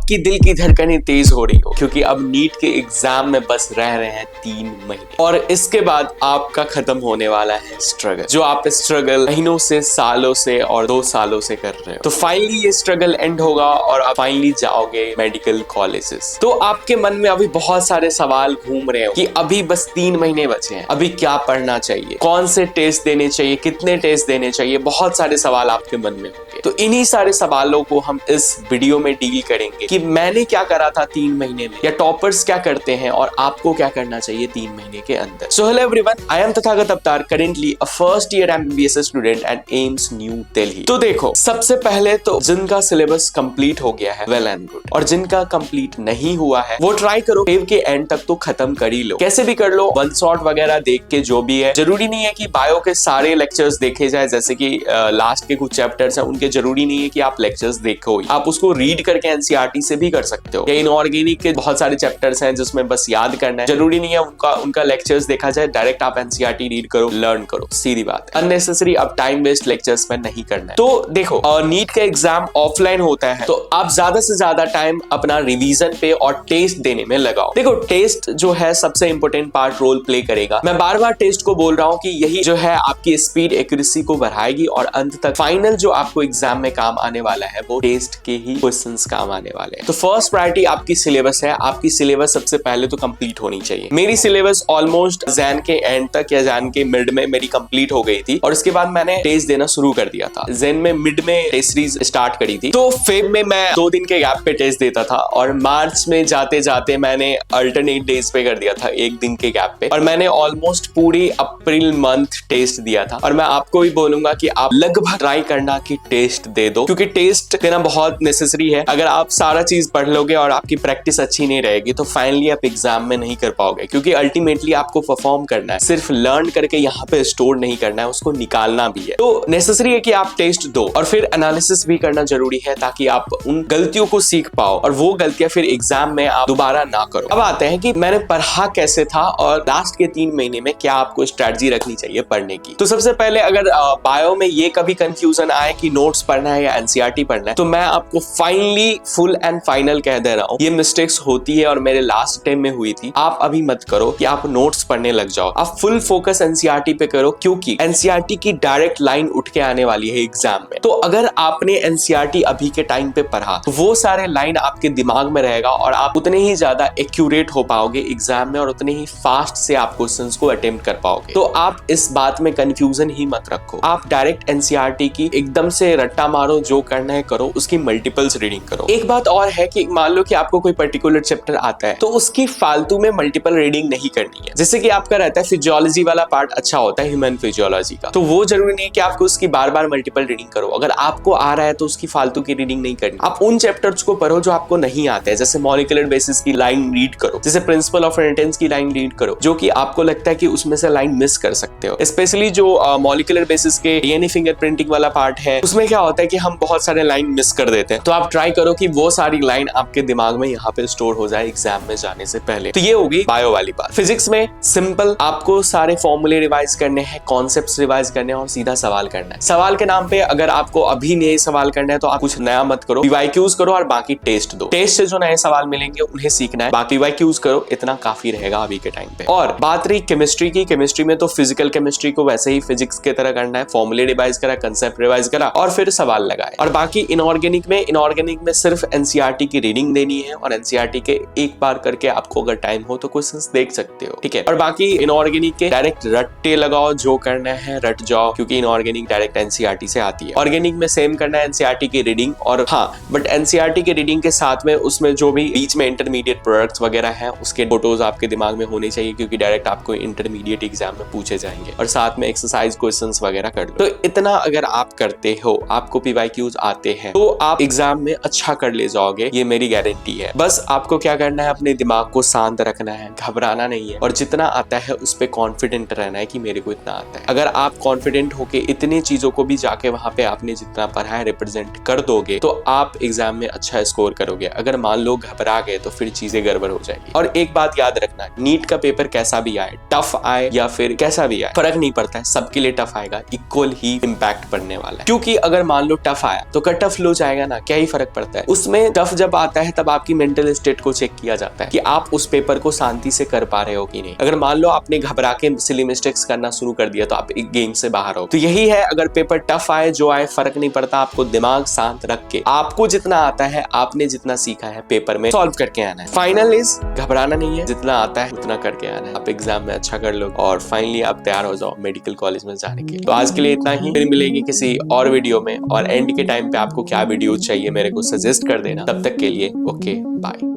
आपकी दिल की धड़कनें तेज हो रही हो, क्योंकि अब नीट के एग्जाम में बस रह रहे हैं 3 महीने और इसके बाद आपका खत्म होने वाला है स्ट्रगल, जो आप स्ट्रगल महीनों से, सालों से और 2 सालों से कर रहे हो। तो फाइनली ये स्ट्रगल एंड होगा और आप फाइनली जाओगे मेडिकल कॉलेजेस। तो आपके मन में अभी बहुत सारे सवाल घूम रहे हो कि अभी बस 3 महीने बचे हैं, अभी क्या पढ़ना चाहिए, कौन से टेस्ट देने चाहिए, कितने टेस्ट देने चाहिए, बहुत सारे सवाल आपके मन में होंगे। तो इन्हीं सारे सवालों को हम इस वीडियो में डील करेंगे कि मैंने क्या करा था 3 महीने में, या टॉपर्स क्या करते हैं और आपको क्या करना चाहिए 3 महीने के अंदर। So hello everyone, I am Tathagat Avatar, currently a first year MBBS student at AIIMS New Delhi. तो देखो, सबसे पहले तो जिनका सिलेबस कंप्लीट हो गया है वेल एंड गुड, और जिनका कंप्लीट नहीं हुआ है वो ट्राई करो वेव के एंड तक तो खत्म कर ही लो, कैसे भी कर लो। वन शॉट वगैरह देख के जो भी है, जरूरी नहीं है कि बायो के सारे लेक्चर्स देखे जाए, जैसे कि लास्ट के कुछ चैप्टर्स हैं उनके जरूरी नहीं है कि आप लेक्चर्स देखो, आप उसको रीड करके NCERT से भी कर सकते हो। या इनऑर्गेनिक के बहुत सारे चैप्टर्स हैं जिसमें बस याद करना है, जरूरी नहीं है उनका लेक्चर्स देखा जाए, डायरेक्ट आप NCERT रीड करो, लर्न करो, सीधी बात है। अननेसेसरी अब टाइम वेस्ट लेक्चर्स में नहीं करना है। तो देखो, नीट का एग्जाम ऑफलाइन होता है, तो आप ज्यादा से ज्यादा टाइम अपना रिवीजन पे और टेस्ट देने में लगाओ। देखो, टेस्ट जो है सबसे इंपॉर्टेंट पार्ट रोल प्ले करेगा। मैं बार बार टेस्ट को बोल रहा हूँ कि यही जो है आपकी स्पीड, एक्यूरेसी को बढ़ाएगी और अंत तक फाइनल जो आपको एग्जाम में काम आने वाला है वो टेस्ट के ही क्वेश्चंस काम आने वाले हैं। तो फर्स्ट प्रायोरिटी आपकी सिलेबस है। आपकी सिलेबस सबसे पहले तो कंप्लीट होनी चाहिए। मेरी सिलेबस ऑलमोस्ट जैन के एंड तक या जैन के मिड में मेरी कंप्लीट हो गई थी और उसके बाद मैंने टेस्ट देना शुरू कर दिया था। जैन में मिड में टेस्ट सीरीज स्टार्ट करी थी, तो फेब में मैं 2 दिन के गैप पे टेस्ट देता था और मार्च में जाते जाते मैंने अल्टरनेट डेज पे कर दिया था 1 दिन के गैप पे, और मैंने ऑलमोस्ट पूरी अप्रैल मंथ टेस्ट दिया था। और मैं आपको भी बोलूंगा कि आप लगभग ट्राई करना कि टेस्ट दे दो, क्योंकि टेस्ट देना बहुत नेसेसरी है। अगर आप सारा चीज पढ़ लोगे और आपकी प्रैक्टिस अच्छी नहीं रहेगी तो फाइनली आप एग्जाम में नहीं कर पाओगे, क्योंकि अल्टीमेटली आपको परफॉर्म करना है, सिर्फ लर्न करके यहाँ पे स्टोर नहीं करना है, उसको निकालना भी है। तो नेसेसरी है कि आप टेस्ट दो और फिर एनालिसिस भी करना जरूरी है, ताकि आप उन गलतियों को सीख पाओ और वो गलतियां फिर एग्जाम में आप दोबारा ना करो। अब आते हैं कि मैंने पढ़ा कैसे था और लास्ट के 3 महीने में क्या आपको स्ट्रेटजी रखनी चाहिए पढ़ने की। तो सबसे पहले, अगर बायो में ये कभी कंफ्यूजन आए कि नोट्स पढ़ना है या NCERT पढ़ना है, तो मैं आपको फाइनली फुल एंड फाइनल कह दे रहा हूँ, ये मिस्टेक्स होती है और मेरे लास्ट टाइम में हुई थी। आप अभी मत करो कि आप नोट्स पढ़ने लग जाओ, आप फुल फोकस NCERT पे करो, क्योंकि NCERT की डायरेक्ट लाइन उठ के आने वाली है एग्जाम में। तो अगर आपने NCERT अभी के टाइम पे पढ़ा तो वो सारे लाइन आपके दिमाग में रहेगा और आप उतने ही ज्यादा एक्यूरेट हो पाओगे एग्जाम में और उतने ही फास्ट से आप क्वेश्चंस को अटेम्प्ट कर पाओगे। तो आप इस बात में कंफ्यूजन ही मत रखो, आप डायरेक्ट NCERT की एकदम से रट्टा मारो, जो करना है करो, उसकी मल्टीपल्स रीडिंग करो। एक बात और है कि मान लो कि आपको कोई पर्टिकुलर चैप्टर आता है तो उसकी फालतू में मल्टीपल रीडिंग नहीं करनी है। जैसे कि आपका रहता है फिजियोलॉजी वाला पार्ट अच्छा होता है, ह्यूमन फिजियोलॉजी का, तो वो जरूरी नहीं है कि आपको उसकी बार बार मल्टीपल रीडिंग करो। अगर आपको आ रहा है तो उसकी फालतू की रीडिंग नहीं करनी। आप उन चैप्टर्स को पढ़ो जो आपको नहीं आते हैं, जैसे मॉलिक्यूलर बेसिस की लाइन रीड करो, जैसे प्रिंसिपल ऑफ इनहेरिटेंस की लाइन रीड करो, जो कि आपको लगता है कि उसमें से लाइन मिस कर सकते हो। स्पेशली जो मॉलिक्यूलर बेसिस के DNA फिंगरप्रिंटिंग वाला पार्ट है, उसमें क्या होता है कि हम बहुत सारे लाइन मिस कर देते हैं। तो आप ट्राई करो कि वो सारी लाइन आपके दिमाग में यहाँ पे स्टोर हो जाए एग्जाम में जाने से पहले। तो ये होगी बायो वाली बात। फिजिक्स में सिंपल, आपको सारे फॉर्मूले रिवाइज करने हैं, कॉन्सेप्ट्स रिवाइज करने हैं और सीधा सवाल करना है। सवाल के नाम पे अगर आपको अभी नए सवाल करना है तो आप कुछ नया मत करो, PYQs करो और बाकी टेस्ट दो। टेस्ट से जो नए सवाल मिलेंगे उन्हें सीखना है, बाकी PYQs करो, इतना काफी रहेगा अभी के टाइम पे। और बात रही केमिस्ट्री की, केमिस्ट्री में तो फिजिकल केमिस्ट्री को वैसे ही फिजिक्स की तरह करना है, फॉर्मूले रिवाइज करा, कंसेप्ट रिवाइज करा और फिर सवाल लगाए। और बाकी इनऑर्गेनिक में सिर्फ NCERT की रीडिंग देनी है और NCERT के एक बार करके आपको अगर टाइम हो तो क्वेश्चंस देख सकते हो, ठीक है। और बाकी इनऑर्गेनिक के डायरेक्ट रट्टे लगाओ, जो करना है रट जाओ, क्योंकि इनऑर्गेनिक डायरेक्ट NCERT से आती है। ऑर्गेनिक में सेम करना है NCERT की रीडिंग, और हाँ, बट NCERT की रीडिंग के साथ में उसमें जो भी बीच में इंटरमीडिएट प्रोडक्ट्स वगैरह हैं उसके फोटोज आपके दिमाग में होने चाहिए, क्योंकि डायरेक्ट आपको इंटरमीडिएट एग्जाम में पूछे जाएंगे। और साथ में एक्सरसाइज क्वेश्चंस वगैरह कर लो। तो इतना अगर आप करते हो, आपको PYQs आते हैं, तो आप एग्जाम में अच्छा कर ले जाओगे, ये मेरी गारंटी है। बस आपको क्या करना है, अपने दिमाग को शांत रखना है, घबराना नहीं है और जितना आता है उस पे कॉन्फिडेंट रहना है कि मेरे को इतना आता है। अगर आप कॉन्फिडेंट होके इतनी चीजों को भी जाके वहां पे आपने जितना पढ़ा है रिप्रेजेंट कर दोगे तो आप एग्जाम में अच्छा स्कोर करोगे। अगर मान लो घबरा गए तो फिर चीजें गड़बड़ हो जाएगी। और एक बात याद रखना, नीट का पेपर कैसा भी आए, टफ आए या फिर कैसा भी आए, फर्क नहीं पड़ता है, सबके लिए टफ आएगा, इक्वल ही इम्पैक्ट पड़ने वाला है। क्योंकि अगर मान लो टफ आया तो कट ऑफ लो जाएगा ना, क्या ही फर्क पड़ता है। उसमें टफ जब आता है तब आपकी मेंटल स्टेट को चेक किया जाता है कि आप उस पेपर को शांति से कर पा रहे हो कि नहीं। अगर मान लो आपने घबरा के सिली मिस्टेक्स करना शुरू कर दिया तो आप एक गेम से बाहर हो। तो यही है, अगर पेपर टफ आए जो आए फर्क नहीं पड़ता, आपको दिमाग शांत रख के आपको जितना आता है, आपने जितना सीखा है पेपर में सॉल्व करके आना है। फाइनल इज घबराना नहीं है, जितना आता है उतना करके आना है। आप एग्जाम में अच्छा कर लो और फाइनली आप तैयार हो जाओ मेडिकल कॉलेज में जाने के लिए। तो आज के लिए इतना ही, फिर मिलेंगे किसी और वीडियो में, और एंड के टाइम पे आपको क्या वीडियो चाहिए मेरे को सजेस्ट कर देना। तब तक के लिए ओके बाय।